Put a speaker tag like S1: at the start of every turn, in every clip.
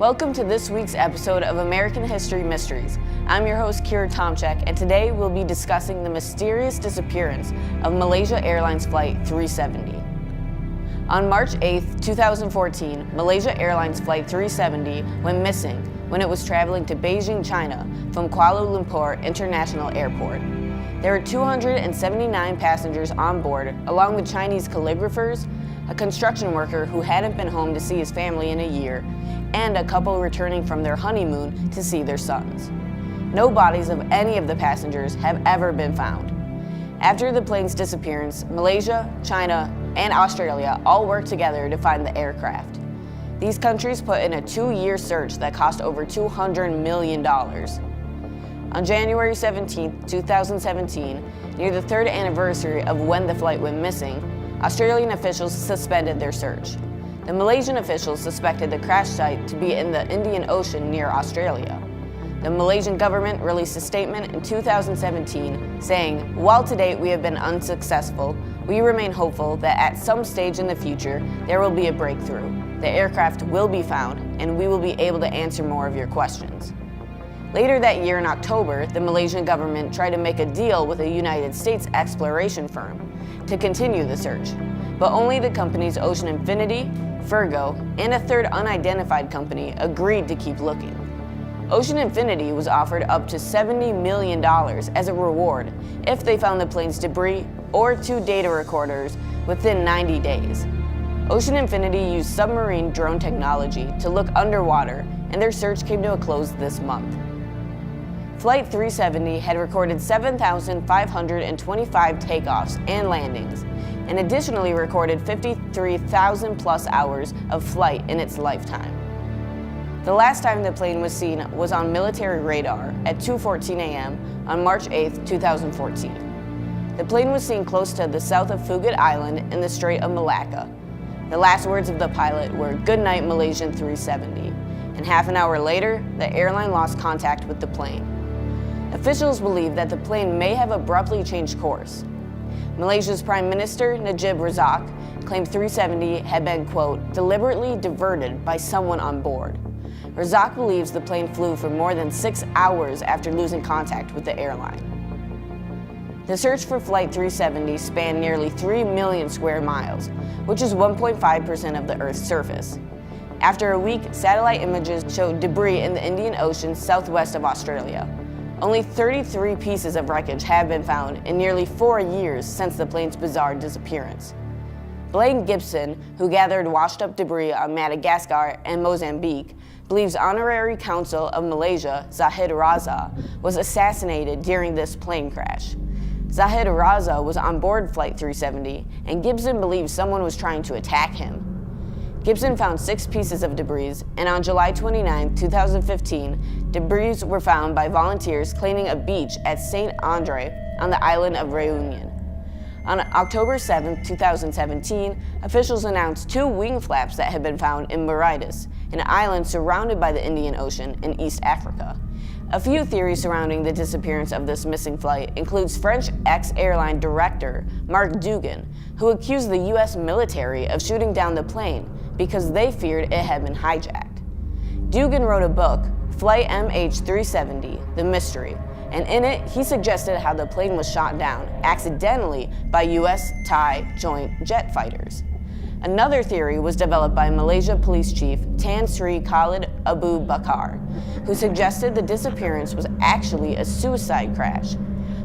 S1: Welcome to this week's episode of American History Mysteries. I'm your host, Kira Tomchek, and today we'll be discussing the mysterious disappearance of Malaysia Airlines Flight 370. On March 8, 2014, Malaysia Airlines Flight 370 went missing when it was traveling to Beijing, China from Kuala Lumpur International Airport. There were 279 passengers on board, along with Chinese calligraphers, a construction worker who hadn't been home to see his family in a year, and a couple returning from their honeymoon to see their sons. No bodies of any of the passengers have ever been found. After the plane's disappearance, Malaysia, China, and Australia all worked together to find the aircraft. These countries put in a 2-year search that cost over $200 million. On January 17, 2017, near the 3rd anniversary of when the flight went missing, Australian officials suspended their search. The Malaysian officials suspected the crash site to be in the Indian Ocean near Australia. The Malaysian government released a statement in 2017 saying, "While to date we have been unsuccessful, we remain hopeful that at some stage in the future there will be a breakthrough. The aircraft will be found, and we will be able to answer more of your questions." Later that year in October, the Malaysian government tried to make a deal with a United States exploration firm to continue the search, but only the companies Ocean Infinity, Virgo, and a third unidentified company agreed to keep looking. Ocean Infinity was offered up to $70 million as a reward if they found the plane's debris or 2 data recorders within 90 days. Ocean Infinity used submarine drone technology to look underwater, and their search came to a close this month. Flight 370 had recorded 7,525 takeoffs and landings, and additionally recorded 53,000 plus hours of flight in its lifetime. The last time the plane was seen was on military radar at 2:14 a.m. on March 8, 2014. The plane was seen close to the south of Phuket Island in the Strait of Malacca. The last words of the pilot were, "Good night, Malaysian 370," and half an hour later, the airline lost contact with the plane. Officials believe that the plane may have abruptly changed course. Malaysia's Prime Minister Najib Razak claimed 370 had been, quote, "deliberately diverted by someone on board." Razak believes the plane flew for more than 6 hours after losing contact with the airline. The search for Flight 370 spanned nearly 3 million square miles, which is 1.5% of the Earth's surface. After a week, satellite images showed debris in the Indian Ocean southwest of Australia. Only 33 pieces of wreckage have been found in nearly 4 years since the plane's bizarre disappearance. Blaine Gibson, who gathered washed-up debris on Madagascar and Mozambique, believes Honorary Consul of Malaysia, Zahid Raza, was assassinated during this plane crash. Zahid Raza was on board Flight 370, and Gibson believes someone was trying to attack him. Gibson found 6 pieces of debris, and on July 29, 2015, debris were found by volunteers cleaning a beach at St. Andre on the island of Reunion. On October 7, 2017, officials announced 2 wing flaps that had been found in Mauritius, an island surrounded by the Indian Ocean in East Africa. A few theories surrounding the disappearance of this missing flight includes French ex-airline director Marc Dugan, who accused the U.S. military of shooting down the plane because they feared it had been hijacked. Dugan wrote a book, Flight MH370, The Mystery, and in it he suggested how the plane was shot down accidentally by U.S.-Thai joint jet fighters. Another theory was developed by Malaysia Police Chief Tan Sri Khalid Abu Bakar, who suggested the disappearance was actually a suicide crash.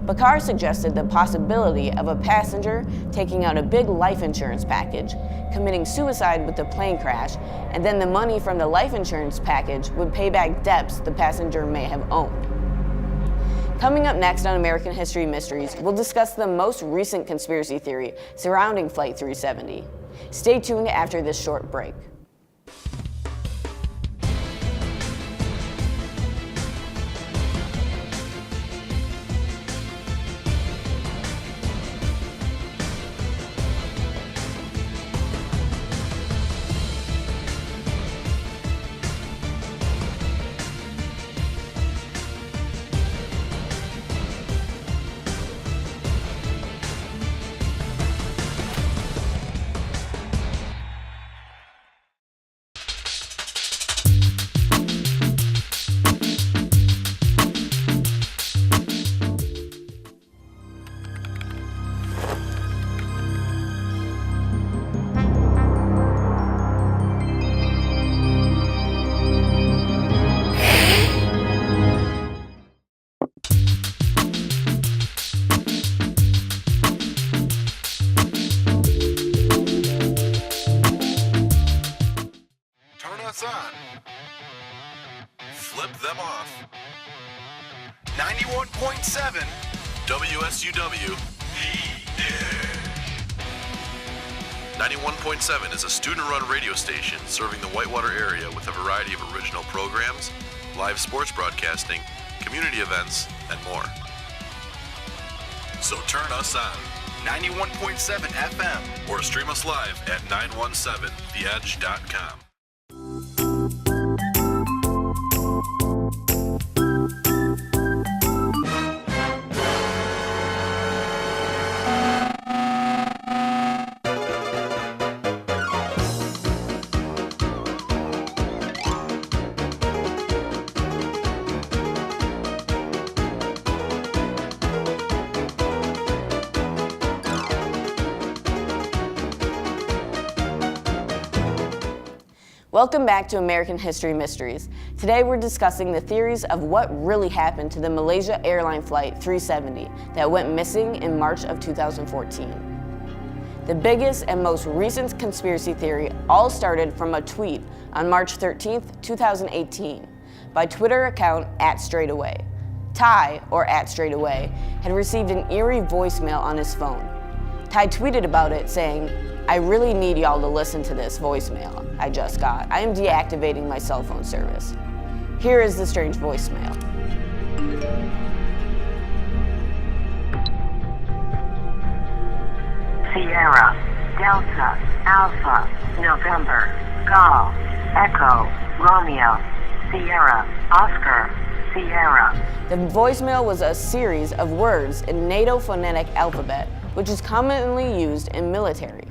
S1: Bakar suggested the possibility of a passenger taking out a big life insurance package, committing suicide with the plane crash, and then the money from the life insurance package would pay back debts the passenger may have owned. Coming up next on American History Mysteries, we'll discuss the most recent conspiracy theory surrounding Flight 370. Stay tuned after this short break.
S2: us on. Flip them off. 91.7 WSUW. 91.7 is a student-run radio station serving the Whitewater area with a variety of original programs, live sports broadcasting, community events, and more. So turn us on. 91.7 FM. Or stream us live at 917theedge.com.
S1: Welcome back to American History Mysteries. Today we're discussing the theories of what really happened to the Malaysia Airline Flight 370 that went missing in March of 2014. The biggest and most recent conspiracy theory all started from a tweet on March 13th, 2018 by Twitter account @straightaway. Ty, or @straightaway, had received an eerie voicemail on his phone. Ty tweeted about it saying, "I really need y'all to listen to this voicemail I just got. I am deactivating my cell phone service." Here is the strange voicemail.
S3: Sierra, Delta, Alpha, November, Golf, Echo, Romeo, Sierra, Oscar, Sierra.
S1: The voicemail was a series of words in NATO phonetic alphabet, which is commonly used in military.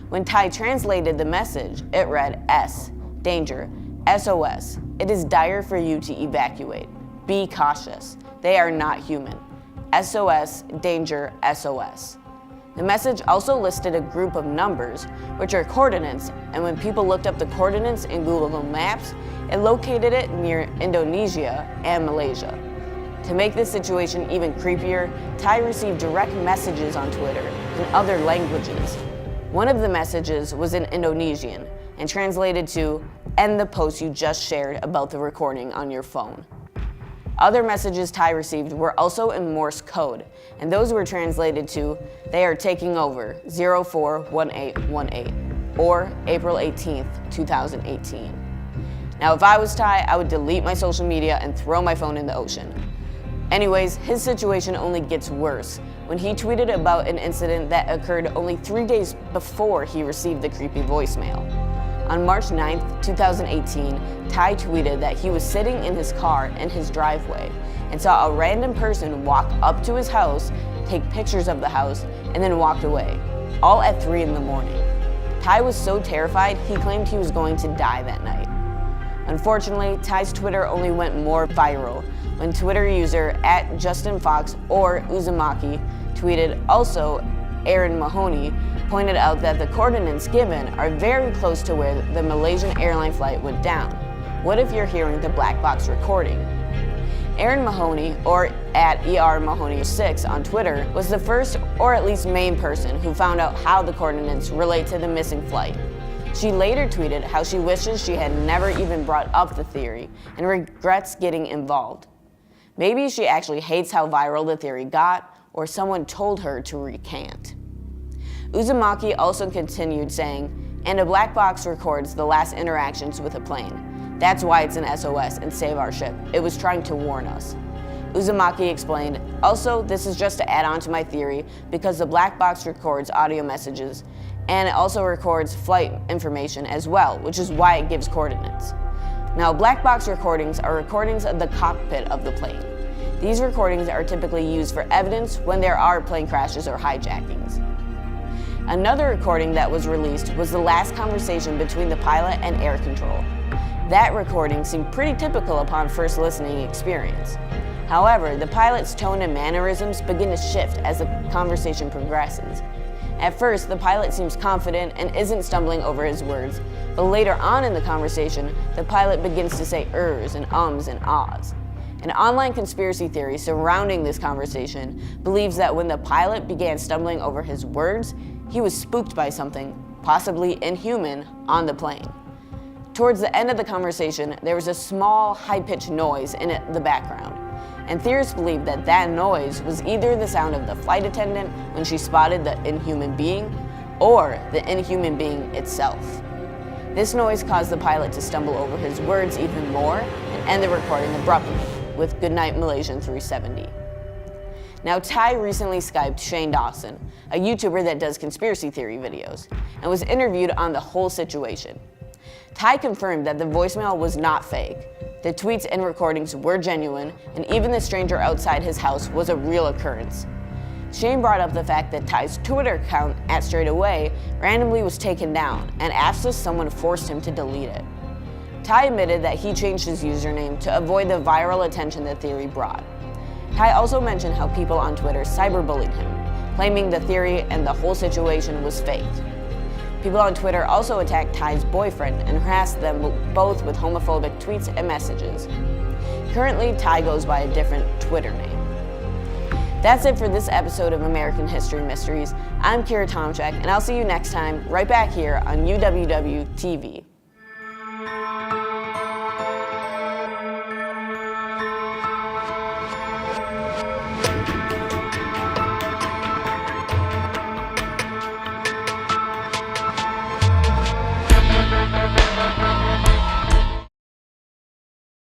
S1: When Ty translated the message, it read S, danger, SOS, it is dire for you to evacuate. Be cautious. They are not human. SOS, danger, SOS. The message also listed a group of numbers, which are coordinates, and when people looked up the coordinates in Google Maps, it located it near Indonesia and Malaysia. To make this situation even creepier, Ty received direct messages on Twitter in other languages. One of the messages was in Indonesian and translated to, "End the post you just shared about the recording on your phone." Other messages Ty received were also in Morse code, and those were translated to, "They are taking over, 041818, or April 18th, 2018. Now if I was Ty, I would delete my social media and throw my phone in the ocean. Anyways, his situation only gets worse when he tweeted about an incident that occurred only 3 days before he received the creepy voicemail. On March 9th, 2018, Ty tweeted that he was sitting in his car in his driveway and saw a random person walk up to his house, take pictures of the house, and then walked away, all at 3 in the morning. Ty was so terrified, he claimed he was going to die that night. Unfortunately, Ty's Twitter only went more viral when Twitter user @JustinFox or Uzumaki tweeted, also Aaron Mahoney pointed out that the coordinates given are very close to where the Malaysian airline flight went down. What if you're hearing the black box recording? Aaron Mahoney, or @ERMahoney6 on Twitter, was the first or at least main person who found out how the coordinates relate to the missing flight. She later tweeted how she wishes she had never even brought up the theory and regrets getting involved. Maybe she actually hates how viral the theory got, or someone told her to recant. Uzumaki also continued saying, "And a black box records the last interactions with a plane. That's why it's an SOS and save our ship. It was trying to warn us." Uzumaki explained, "Also, this is just to add on to my theory because the black box records audio messages and it also records flight information as well, which is why it gives coordinates." Now, black box recordings are recordings of the cockpit of the plane. These recordings are typically used for evidence when there are plane crashes or hijackings. Another recording that was released was the last conversation between the pilot and air control. That recording seemed pretty typical upon first listening experience. However, the pilot's tone and mannerisms begin to shift as the conversation progresses. At first, the pilot seems confident and isn't stumbling over his words, but later on in the conversation, the pilot begins to say ers and ums and ahs. An online conspiracy theory surrounding this conversation believes that when the pilot began stumbling over his words, he was spooked by something, possibly inhuman, on the plane. Towards the end of the conversation, there was a small, high-pitched noise in the background, and theorists believe that that noise was either the sound of the flight attendant when she spotted the inhuman being, or the inhuman being itself. This noise caused the pilot to stumble over his words even more and end the recording abruptly with "Goodnight Malaysian 370." Now, Ty recently Skyped Shane Dawson, a YouTuber that does conspiracy theory videos, and was interviewed on the whole situation. Ty confirmed that the voicemail was not fake. The tweets and recordings were genuine, and even the stranger outside his house was a real occurrence. Shane brought up the fact that Ty's Twitter account, @straightaway, randomly was taken down, and asked if someone forced him to delete it. Ty admitted that he changed his username to avoid the viral attention the theory brought. Ty also mentioned how people on Twitter cyberbullied him, claiming the theory and the whole situation was faked. People on Twitter also attacked Ty's boyfriend and harassed them both with homophobic tweets and messages. Currently, Ty goes by a different Twitter name. That's it for this episode of American History Mysteries. I'm Kira Tomczak, and I'll see you next time right back here on UWW-TV.